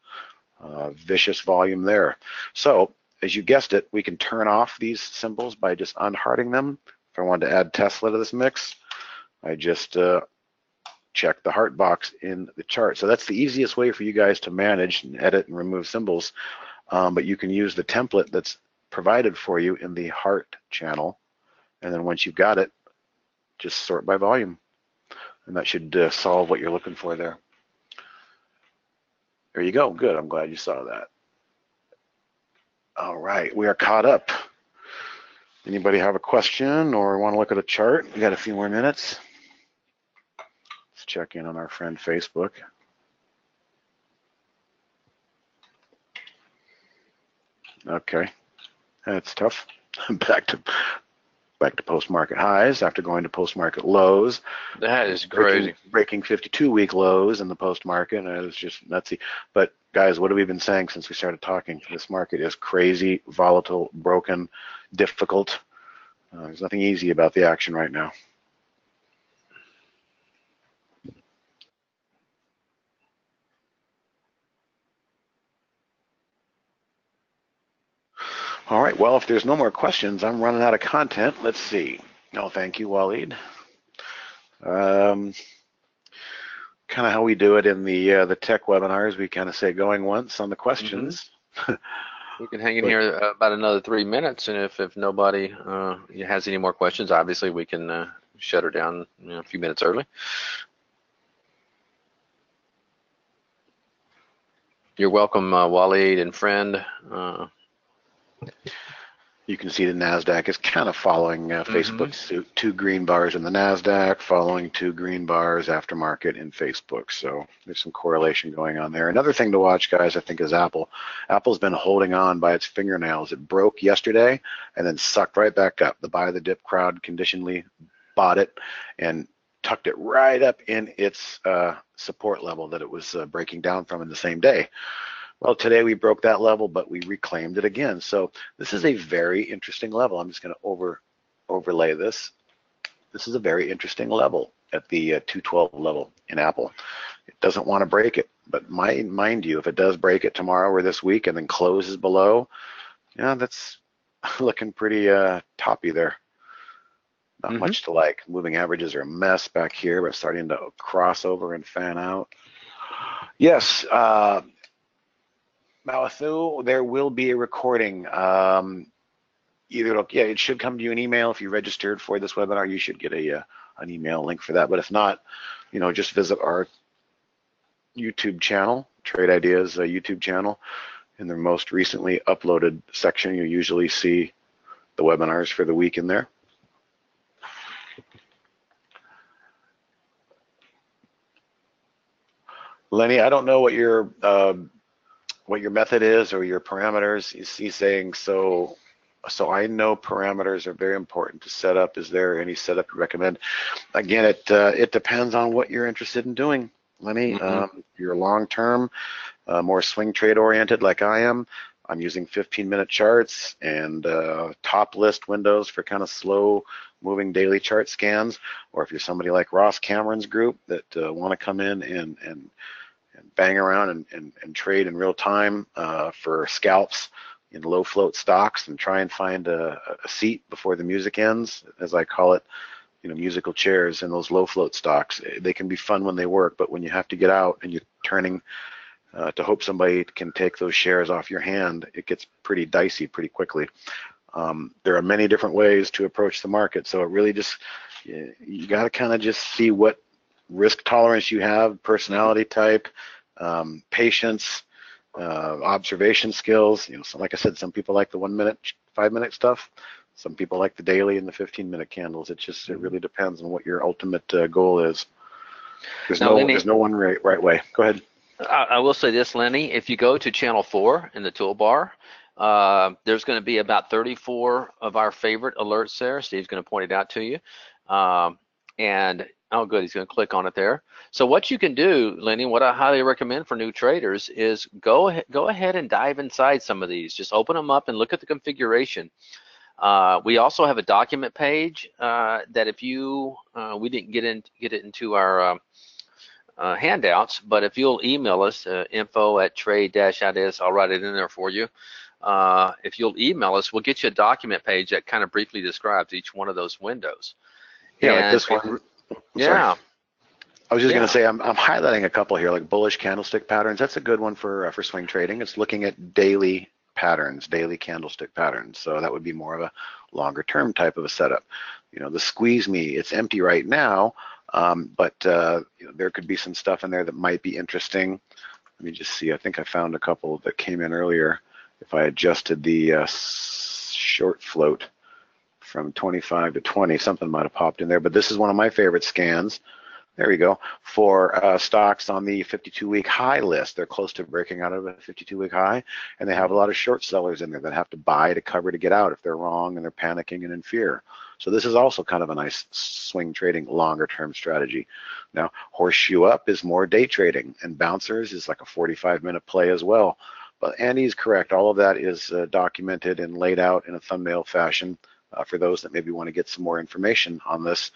Vicious volume there. So, as you guessed it, we can turn off these symbols by just unhearting them. If I wanted to add Tesla to this mix, I just check the heart box in the chart. So that's the easiest way for you guys to manage and edit and remove symbols. But you can use the template that's provided for you in the heart channel, and then once you've got it, just sort by volume, and that should solve what you're looking for there. There you go. Good. I'm glad you saw that. All right, we are caught up. Anybody have a question or want to look at a chart? We got a few more minutes. Let's check in on our friend Facebook. Okay, that's tough. back to post-market highs after going to post-market lows. That is crazy. Breaking 52-week lows in the post-market, and it was just nutsy. But guys, what have we been saying since we started talking? This market is crazy, volatile, broken, difficult. There's nothing easy about the action right now. All right, well, if there's no more questions, I'm running out of content. Let's see. No, thank you, Waleed. Kind of how we do it in the tech webinars, we kind of say going once on the questions. We can hang in here about another 3 minutes, and if nobody has any more questions, obviously we can shut her down a few minutes early. You're welcome, Waleed and friend. You can see the NASDAQ is kind of following Facebook's 2 green bars in the NASDAQ, following 2 green bars after market in Facebook. So there's some correlation going on there. Another thing to watch, guys, I think is Apple. Apple's been holding on by its fingernails. It broke yesterday and then sucked right back up. The buy the dip crowd conditionally bought it and tucked it right up in its support level that it was breaking down from in the same day. Well, today we broke that level, but we reclaimed it again. So this is a very interesting level. I'm just going to overlay this. This is a very interesting level at the 212 level in Apple. It doesn't want to break it, but mind you, if it does break it tomorrow or this week and then closes below, yeah, that's looking pretty toppy there. Not much to like. Moving averages are a mess back here, but starting to cross over and fan out. Yes. Malathu, there will be a recording. It should come to you an email. If you registered for this webinar, you should get an email link for that. But if not, just visit our YouTube channel, Trade Ideas YouTube channel. In their most recently uploaded section, you usually see the webinars for the week in there. Lenny, I don't know what your method is or your parameters. He's saying so I know parameters are very important to set up. Is there any setup you recommend? Again, it depends on what you're interested in doing, Lenny. You're long-term, more swing trade oriented like I am. I'm using 15-minute charts and top list windows for kind of slow moving daily chart scans. Or if you're somebody like Ross Cameron's group that want to come in and bang around and trade in real time for scalps in low float stocks and try and find a seat before the music ends, as I call it, musical chairs in those low float stocks. They can be fun when they work, but when you have to get out and you're turning to hope somebody can take those shares off your hand, it gets pretty dicey pretty quickly. There are many different ways to approach the market, so it really just, you got to kind of just see what risk tolerance you have, personality type, patience, observation skills. So like I said, some people like the 1 minute, 5 minute stuff. Some people like the daily and the 15-minute candles. It really depends on what your ultimate goal is. There's no one right way. Go ahead. I will say this, Lenny. If you go to channel 4 in the toolbar, there's going to be about 34 of our favorite alerts there. Steve's going to point it out to you. And oh, good, he's going to click on it there. So what you can do, Lenny, what I highly recommend for new traders is go ahead and dive inside some of these. Just open them up and look at the configuration. We also have a document page that if you, we didn't get it into our handouts, but if you'll email us, info@trade-ideas, I'll write it in there for you. If you'll email us, we'll get you a document page that kind of briefly describes each one of those windows. Yeah, like this one. Yeah. I was just going to say, I'm highlighting a couple here, like bullish candlestick patterns. That's a good one for swing trading. It's looking at daily patterns, daily candlestick patterns. So that would be more of a longer term type of a setup. The squeeze me, it's empty right now, but there could be some stuff in there that might be interesting. Let me just see. I think I found a couple that came in earlier. If I adjusted the short float from 25 to 20, something might have popped in there. But this is one of my favorite scans. There we go. For stocks on the 52-week high list, they're close to breaking out of a 52-week high, and they have a lot of short sellers in there that have to buy to cover to get out if they're wrong and they're panicking and in fear. So this is also kind of a nice swing trading, longer-term strategy. Now, horseshoe up is more day trading, and bouncers is like a 45-minute play as well. But Andy's correct. All of that is documented and laid out in a thumbnail fashion. For those that maybe want to get some more information on this,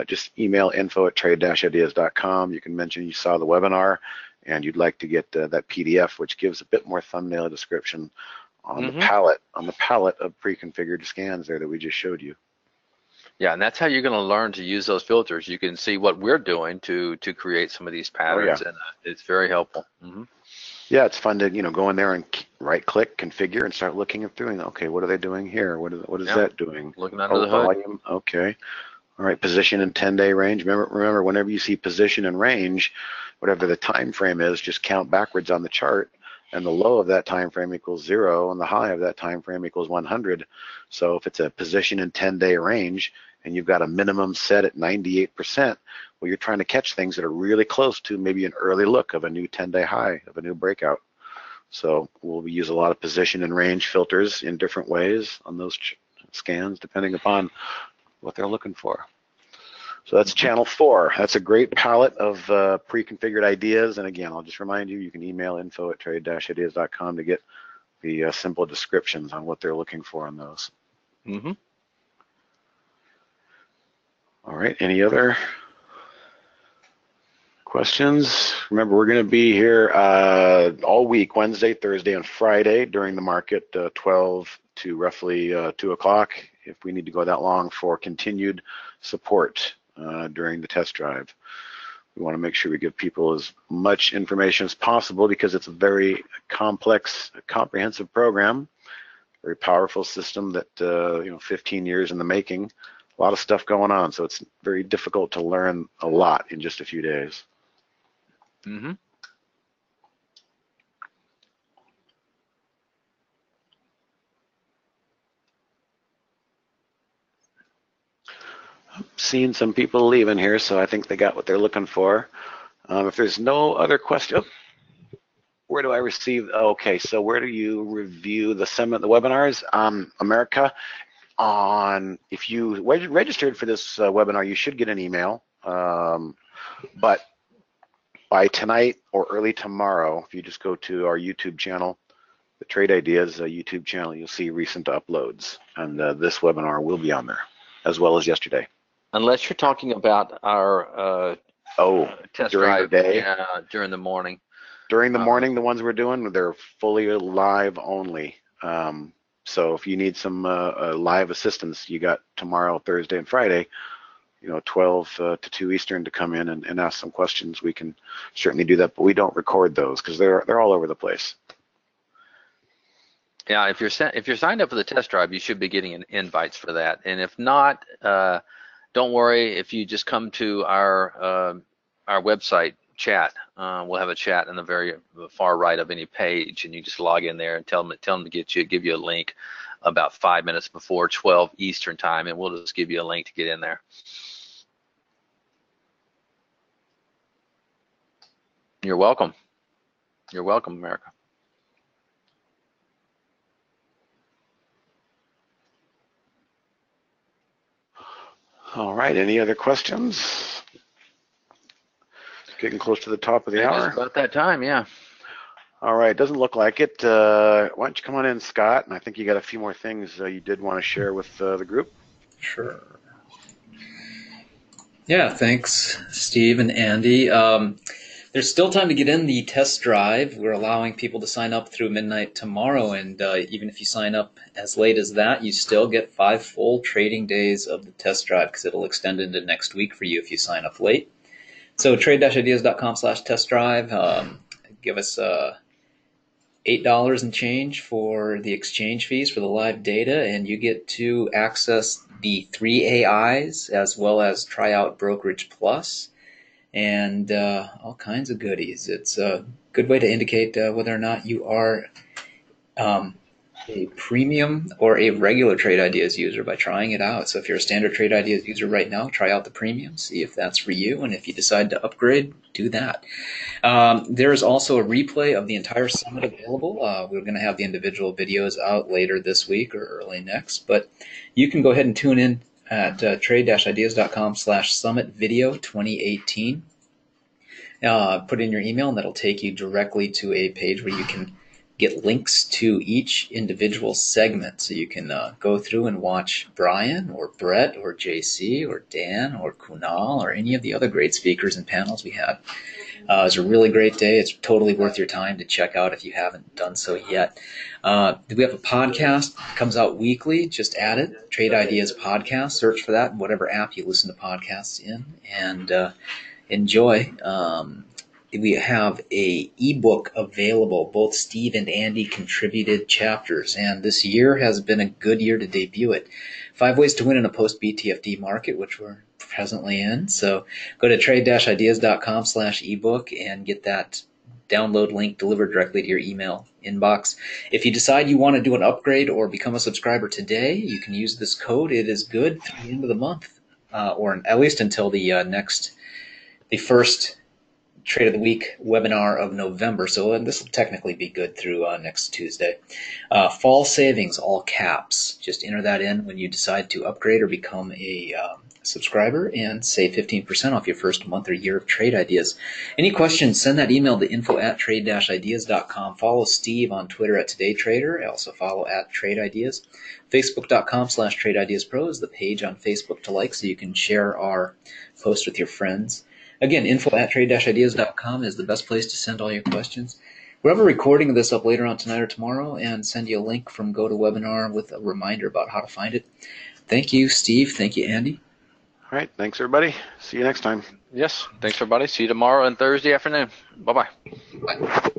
just email info@trade-ideas.com. You can mention you saw the webinar and you'd like to get that PDF, which gives a bit more thumbnail description on the palette of pre-configured scans there that we just showed you. Yeah, and that's how you're going to learn to use those filters. You can see what we're doing to create some of these patterns, and it's very helpful. Yeah, it's fun to go in there and right-click, configure, and start looking through. And okay, what are they doing here? What is that doing? Looking under the hood. Volume. Okay. All right, position and 10-day range. Remember, whenever you see position and range, whatever the time frame is, just count backwards on the chart, and the low of that time frame equals 0, and the high of that time frame equals 100. So if it's a position and 10-day range, and you've got a minimum set at 98%, well, you're trying to catch things that are really close to maybe an early look of a new 10-day high, of a new breakout. So we'll use a lot of position and range filters in different ways on those scans, depending upon what they're looking for. So that's channel 4. That's a great palette of pre-configured ideas. And again, I'll just remind you, you can email info@trade-ideas.com to get the simple descriptions on what they're looking for on those. All right, any other questions? Remember, we're going to be here all week, Wednesday, Thursday, and Friday during the market, 12 to roughly 2 o'clock, if we need to go that long, for continued support during the test drive. We want to make sure we give people as much information as possible because it's a very complex, comprehensive program, very powerful system that 15 years in the making, a lot of stuff going on, so it's very difficult to learn a lot in just a few days. Seeing some people leaving here, so I think they got what they're looking for. If there's no other question, where do I receive? Okay, so where do you review the webinars? America, if you registered for this webinar, you should get an email. But by tonight or early tomorrow, if you just go to our YouTube channel, the Trade Ideas YouTube channel, you'll see recent uploads, and this webinar will be on there, as well as yesterday. Unless you're talking about our test drive during the morning. During the morning, the ones we're doing, they're fully live only. So if you need some live assistance, you got tomorrow, Thursday, and Friday, 12 to 2 Eastern to come in and ask some questions. We can certainly do that, but we don't record those because they're all over the place. Yeah, if you're signed up for the test drive, you should be getting invites for that. And if not, don't worry. If you just come to our website chat, we'll have a chat in the very far right of any page, and you just log in there and tell them to give you a link about 5 minutes before 12 Eastern time, and we'll just give you a link to get in there. You're welcome. You're welcome, America. All right, any other questions? Getting close to the top of the hour. It's about that time, yeah. All right, doesn't look like it. Why don't you come on in, Scott? And I think you got a few more things you did want to share with the group. Sure. Yeah, thanks, Steve and Andy. There's still time to get in the test drive. We're allowing people to sign up through midnight tomorrow, and even if you sign up as late as that, you still get 5 full trading days of the test drive because it'll extend into next week for you if you sign up late. So trade-ideas.com/test drive. Give us $8 and change for the exchange fees for the live data, and you get to access the 3 AIs as well as try out Brokerage Plus. and all kinds of goodies. It's a good way to indicate whether or not you are a premium or a regular Trade Ideas user by trying it out. So if you're a standard Trade Ideas user right now, try out the premium, see if that's for you, and if you decide to upgrade, do that. There is also a replay of the entire summit available. We're going to have the individual videos out later this week or early next, but you can go ahead and tune in at trade-ideas.com/summit video 2018. Put in your email, and that'll take you directly to a page where you can get links to each individual segment. So you can go through and watch Brian or Brett or JC or Dan or Kunal or any of the other great speakers and panels we had. It was a really great day. It's totally worth your time to check out if you haven't done so yet. We have a podcast. It comes out weekly. Just add it, Trade Ideas Podcast. Search for that in whatever app you listen to podcasts in, and enjoy. We have a ebook available. Both Steve and Andy contributed chapters, and this year has been a good year to debut it. 5 ways to win in a post-BTFD market, which we're presently in. So go to trade-ideas.com/ebook and get that download link delivered directly to your email inbox. If you decide you want to do an upgrade or become a subscriber today, you can use this code. It is good through the end of the month, or at least until the first Trade of the Week webinar of November. So this will technically be good through next Tuesday. Fall savings, all caps. Just enter that in when you decide to upgrade or become a subscriber, and save 15% off your first month or year of Trade Ideas. Any questions, send that email to info@trade-ideas.com. Follow Steve on Twitter at TodayTrader. Also follow at Trade Ideas. Facebook.com/Trade Ideas Pro is the page on Facebook to like, so you can share our post with your friends. Again, info@trade-ideas.com is the best place to send all your questions. We'll have a recording of this up later on tonight or tomorrow, and send you a link from GoToWebinar with a reminder about how to find it. Thank you, Steve. Thank you, Andy. All right. Thanks, everybody. See you next time. Yes. Thanks, everybody. See you tomorrow and Thursday afternoon. Bye-bye. Bye.